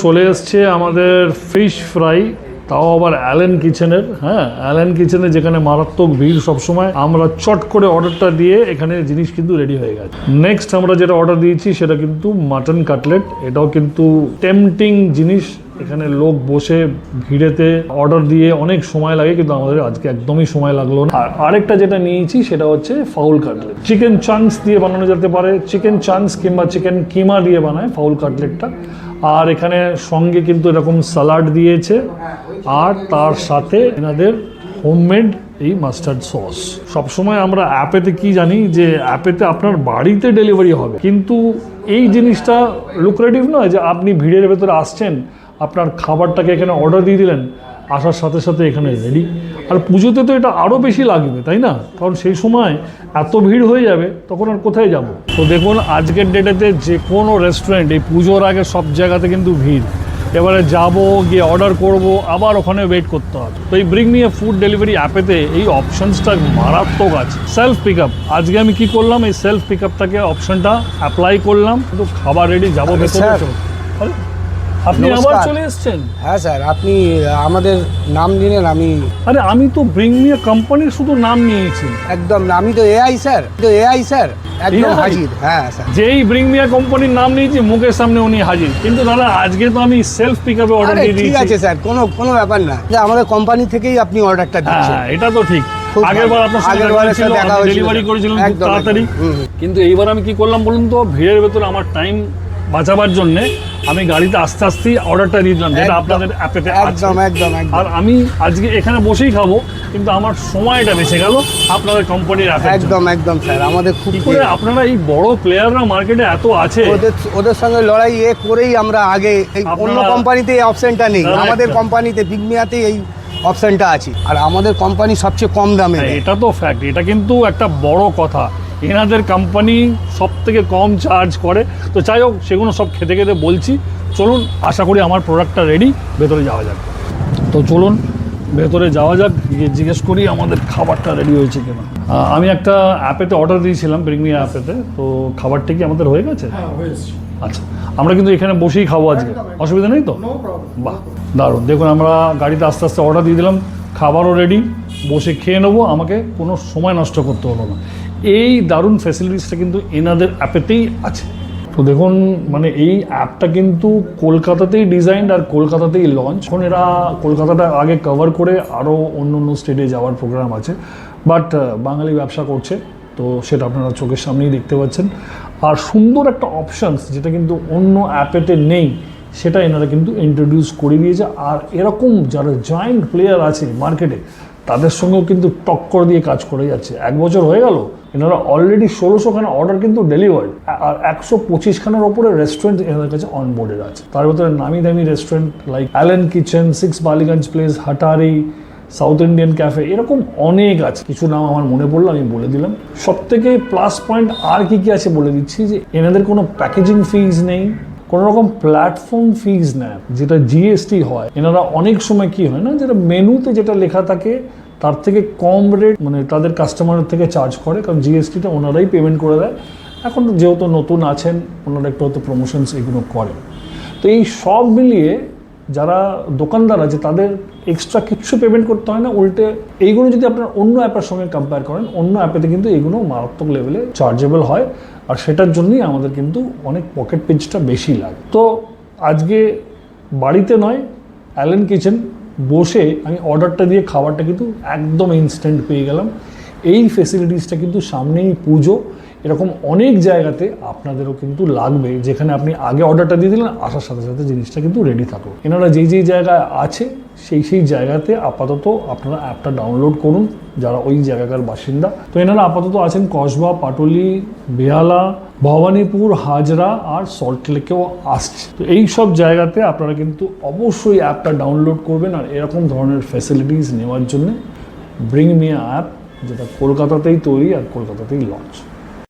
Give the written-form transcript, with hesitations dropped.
চলে এসছে আমাদের ফিশ ফ্রাই, তাও আবার অ্যালেন কিচেনের। হ্যাঁ, অ্যালেন কিচেনে যেখানে মারাত্মক ভিড় সবসময়, আমরা চট করে অর্ডারটা দিয়ে এখানে জিনিস কিন্তু রেডি হয়ে গেছে। নেক্সট আমরা যেটা অর্ডার দিয়েছি সেটা কিন্তু মাটন কাটলেট। এটাও কিন্তু টেম্পটিং জিনিস। এখানে লোক বসে ভিড়েতে অর্ডার দিয়ে অনেক সময় লাগে, কিন্তু আমাদের আজকে একদমই সময় লাগলো না। আর আরেকটা যেটা নিয়েছি সেটা হচ্ছে ফাউল কাটলেট। চিকেন চাংস দিয়ে বানানো যেতে পারে, চিকেন চাংস কিংবা চিকেন কিমা দিয়ে বানায় ফাউল কাটলেটটা। আর এখানে সঙ্গে কিন্তু এরকম সালাড দিয়েছে, আর তার সাথে এনাদের হোমমেড এই মাস্টার্ড সস। সবসময় আমরা অ্যাপেতে কি জানি যে অ্যাপেতে আপনার বাড়িতে ডেলিভারি হবে, কিন্তু এই জিনিসটা লুক্রেটিভ নয় যে আপনি ভিড়ের ভেতরে আসছেন, আপনার খাবারটাকে এখানে অর্ডার দিয়ে দিলেন, আসার সাথে সাথে এখানে রেডি। আর পুজোতে তো এটা আরও বেশি লাগবে, তাই না? কারণ সেই সময় এত ভিড় হয়ে যাবে, তখন আর কোথায় যাব। তো দেখুন আজকের ডেটেতে যে কোনো রেস্টুরেন্ট এই পুজোর আগে সব জায়গাতে কিন্তু ভিড়। এবারে যাব, গিয়ে অর্ডার করব, আবার ওখানে ওয়েট করতে হবে। তো এই bring me a food delivery অ্যাপেতে এই অপশানসটা মারাত্মক আছে। সেলফ পিক আপ, আজকে আমি কি করলাম, এই সেলফ পিক আপটাকে অপশানটা অ্যাপ্লাই করলাম, কিন্তু খাবার রেডি, যাবো ভেতরে। আপনি আবার চলে এসেছেন? হ্যাঁ স্যার, আপনি আমাদের নাম দিলেন। আমি তো ব্রিং মি এ কোম্পানির শুধু নাম নিয়েছি। একদম, আমি তো এআই স্যার, একদম হাজির। হ্যাঁ স্যার, যেই ব্রিং মি এ কোম্পানির নাম নিয়েছি মুখের সামনে উনি হাজির। কিন্তু দাদা আজকে তো আমি সেলফ পিক আপে অর্ডার দিয়ে দিয়েছি। ঠিক আছে স্যার, কোনো ব্যাপার না, যে আমাদের কোম্পানি থেকেই আপনি অর্ডারটা দিচ্ছেন। হ্যাঁ, এটা তো ঠিক। আগেরবার আপনার সাথে দেখা হয়েছিল, ডেলিভারি করেছিলেন খুব তাড়াতাড়ি। কিন্তু এইবার আমি কি করলাম বলুন তো, ভিড়ের ভেতরে আমার টাইম বাঁচাবার জন্য আমি গাড়িতে আস্তে আস্তে অর্ডারটা দিয়ে দিলাম, যেটা আপনাদের অ্যাপেতে আছে। একদম। আর আমি আজকে এখানে বসেই খাবো, কিন্তু আমার সময়টা বেঁচে গেল আপনাদের কোম্পানির অ্যাপে। একদম স্যার, আমাদের খুব করে আপনারা এই বড় প্লেয়াররা মার্কেটে এত আছে, ওদের সঙ্গে লড়াই করেই আমরা আগে। অন্য কোম্পানিতে এই অপশনটা নেই, আমাদের কোম্পানিতে ব্রিং মি আতে এই অপশনটা আছে। আর আমাদের কোম্পানি সবচেয়ে কম দামে। এটা তো ফ্যাক্ট, এটা কিন্তু একটা বড় কথা। এনাদের কোম্পানি সব থেকে কম চার্জ করে। তো যাই হোক, সেগুলো সব খেতে খেতে বলছি। চলুন, আশা করি আমার প্রোডাক্টটা রেডি, ভেতরে যাওয়া যাক। তো চলুন ভেতরে যাওয়া যাক, গিয়ে জিজ্ঞেস করি আমাদের খাবারটা রেডি হয়েছে কিনা। আমি একটা অ্যাপেতে অর্ডার দিয়েছিলাম, ব্রিং মি অ্যাপেতে। তো খাবারটা কি আমাদের হয়ে গেছে? আচ্ছা, আমরা কিন্তু এখানে বসেই খাবো আজকে, অসুবিধা নেই তো? বাহ, দারুণ। দেখুন আমরা গাড়িতে আস্তে আস্তে অর্ডার দিয়ে দিলাম, খাবারও রেডি, বসে খেয়ে নেবো। আমাকে কোনো সময় নষ্ট করতে হলো না। এই দারুণ ফ্যাসিলিটিসটা কিন্তু এনাদের অ্যাপেতেই আছে। তো দেখুন, মানে এই অ্যাপটা কিন্তু কলকাতাতেই ডিজাইন আর কলকাতাতেই লঞ্চ। এখন এরা কলকাতাটা আগে কভার করে আরও অন্য স্টেটে যাওয়ার প্রোগ্রাম আছে, বাট বাঙালি ব্যবসা করছে, তো সেটা আপনারা চোখের সামনেই দেখতে পাচ্ছেন। আর সুন্দর একটা অপশানস যেটা কিন্তু অন্য অ্যাপেতে নেই, সেটা এনারা কিন্তু ইন্ট্রোডিউস করে দিয়েছে। আর এরকম যারা জয়েন্ট প্লেয়ার আছে মার্কেটে, তাদের সঙ্গেও কিন্তু টক্কর দিয়ে কাজ করে যাচ্ছে। 1 বছর হয়ে গেল, এনারা অলরেডি 1600খানা অর্ডার কিন্তু ডেলিভার্ড, আর 125খানার ওপরে রেস্টুরেন্ট এনাদের কাছে অনবোর্ডেড আছে। তার ভিতরে নামি দামি restaurant like Allen Kitchen, 6 Ballygunge place, Hatari, South Indian cafe, এরকম অনেক আছে। কিছু নাম আমার মনে পড়লো, আমি বলে দিলাম। সব থেকে প্লাস পয়েন্ট আর কি আছে বলে দিচ্ছি, যে এনাদের কোনো প্যাকেজিং ফিজ নেই, কোনো রকম প্ল্যাটফর্ম ফিজ নেয়, যেটা জিএসটি হয়। এনারা অনেক সময় কি হয় না, যেটা মেনুতে যেটা লেখা থাকে তার থেকে কম রেট মানে তাদের কাস্টমারের থেকে চার্জ করে, কারণ জিএসটিটা ওনারাই পেমেন্ট করে দেয়। এখন যেহেতু নতুন আছেন, ওনারা একটু হয়তো প্রমোশনস এগুলো করেন। তো এই সব মিলিয়ে যারা দোকানদার আছে তাদের এক্সট্রা কিছু পেমেন্ট করতে হয় না। উল্টে এইগুলো যদি আপনার অন্য অ্যাপের সঙ্গে কম্পেয়ার করেন, অন্য অ্যাপেতে কিন্তু এইগুলো মারাত্মক লেভেলে চার্জেবল হয়। আর সেটার জন্যই আমাদের কিন্তু অনেক পকেট পেজটা বেশি লাগে। তো আজকে বাড়িতে নয়, অ্যালেন কিচেন বসে আমি অর্ডারটা দিয়ে খাবারটা কিন্তু একদম ইনস্ট্যান্ট পেয়ে গেলাম। এই ফেসিলিটিসটা কিন্তু সামনেই পুজো, এরকম অনেক জায়গাতে আপনাদেরও কিন্তু লাগবে, যেখানে আপনি আগে অর্ডারটা দিয়ে দিলেন, আসার সাথে সাথে জিনিসটা কিন্তু রেডি থাকলো। এনারা যেই জায়গায় আছে সেই জায়গাতে আপাতত আপনারা অ্যাপটা ডাউনলোড করুন, যারা ওই জায়গাকার বাসিন্দা। তো এনারা আপাতত আছেন কসবা, পাটুলি, বেহালা, ভবানীপুর, হাজরা আর সল্টলেকেও আসছে। তো এই সব জায়গাতে আপনারা কিন্তু অবশ্যই অ্যাপটা ডাউনলোড করবেন। আর এরকম ধরনের ফ্যাসিলিটিস নেওয়ার জন্য ব্রিং মি অ্যাপ, যেটা কলকাতাতেই তৈরি আর কলকাতাতেই লঞ্চ।